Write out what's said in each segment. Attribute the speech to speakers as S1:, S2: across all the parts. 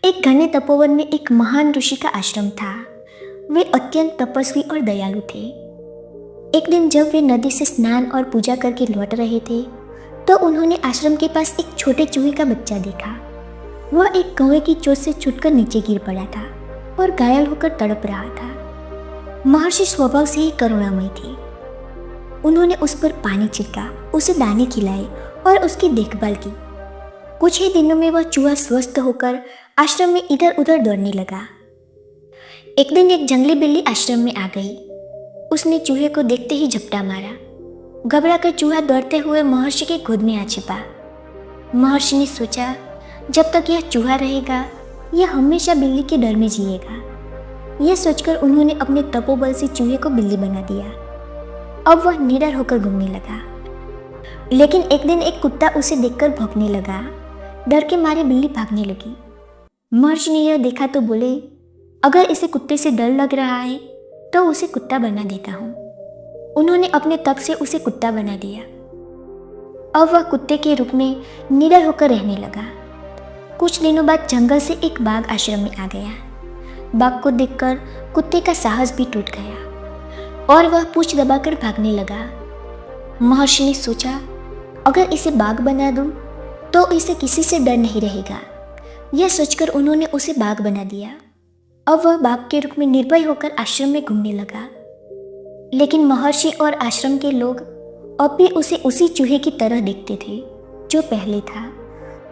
S1: एक घने तपोवन में एक महान ऋषि का आश्रम था। वे अत्यंत तपस्वी और दयालु थे। एक दिन जब वे नदी से स्नान और पूजा करके लौट रहे थे तो उन्होंने आश्रम के पास एक छोटे चूहे का बच्चा देखा। वह एक कौवे की चोट से छूटकर नीचे गिर पड़ा था और घायल होकर तड़प रहा था। महर्षि स्वभाव से ही करुणामय थे। उन्होंने उस पर पानी छिड़का, उसे दाने खिलाए और उसकी देखभाल की। कुछ ही दिनों में वह चूहा स्वस्थ होकर आश्रम में इधर उधर दौड़ने लगा। एक दिन एक जंगली बिल्ली आश्रम में आ गई। उसने चूहे को देखते ही झपटा मारा। घबराकर चूहा दौड़ते हुए महर्षि के गोद में आ छिपा। महर्षि ने सोचा, जब तक यह चूहा रहेगा यह हमेशा बिल्ली के डर में जिएगा। यह सोचकर उन्होंने अपने तपोबल से चूहे को बिल्ली बना दिया। अब वह निडर होकर घूमने लगा। लेकिन एक दिन एक कुत्ता उसे देखकर भौंकने लगा। डर के मारे बिल्ली भागने लगी। महर्षि ने यह देखा तो बोले, अगर इसे कुत्ते से डर लग रहा है तो उसे कुत्ता बना देता हूँ। उन्होंने अपने तप से उसे कुत्ता बना दिया। अब वह कुत्ते के रूप में निडर होकर रहने लगा। कुछ दिनों बाद जंगल से एक बाघ आश्रम में आ गया। बाघ को देखकर कुत्ते का साहस भी टूट गया और वह पूंछ दबाकर भागने लगा। महर्षि ने सोचा, अगर इसे बाघ बना दूं तो इसे किसी से डर नहीं रहेगा। यह सोचकर उन्होंने उसे बाघ बना दिया। अब वह बाघ के रूप में निर्भय होकर आश्रम में घूमने लगा। लेकिन महर्षि और आश्रम के लोग अब भी उसे उसी चूहे की तरह देखते थे जो पहले था।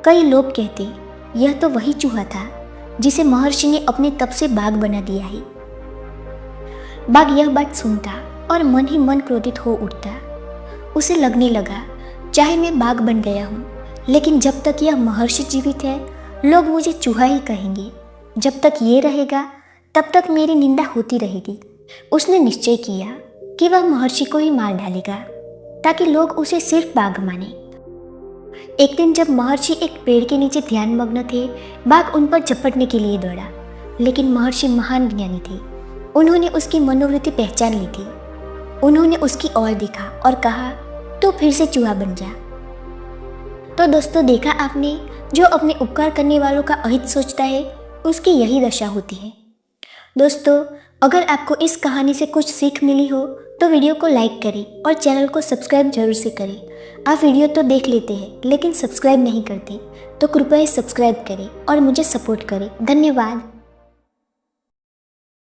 S1: कई लोग कहते, यह तो वही चूहा था जिसे महर्षि ने अपने तप से बाघ बना दिया है। बाघ यह बात सुनता और मन ही मन क्रोधित हो उठता। उसे लगने लगा, चाहे मैं बाघ बन गया हूँ, लेकिन जब तक यह महर्षि जीवित है लोग मुझे चूहा ही कहेंगे। जब तक ये रहेगा तब तक मेरी निंदा होती रहेगी। उसने निश्चय किया कि वह महर्षि को ही मार डालेगा ताकि लोग उसे सिर्फ बाघ माने। एक दिन जब महर्षि एक पेड़ के नीचे ध्यान मग्न थे, बाघ उन पर झपटने के लिए दौड़ा। लेकिन महर्षि महान ज्ञानी थे। उन्होंने उसकी मनोवृत्ति पहचान ली थी। उन्होंने उसकी ओर देखा और कहा, तो फिर से चूहा बन जा। तो दोस्तों, देखा आपने, जो अपने उपकार करने वालों का अहित सोचता है उसकी यही दशा होती है। दोस्तों, अगर आपको इस कहानी से कुछ सीख मिली हो तो वीडियो को लाइक करें और चैनल को सब्सक्राइब जरूर से करें। आप वीडियो तो देख लेते हैं लेकिन सब्सक्राइब नहीं करते, तो कृपया सब्सक्राइब करें और मुझे सपोर्ट करें। धन्यवाद।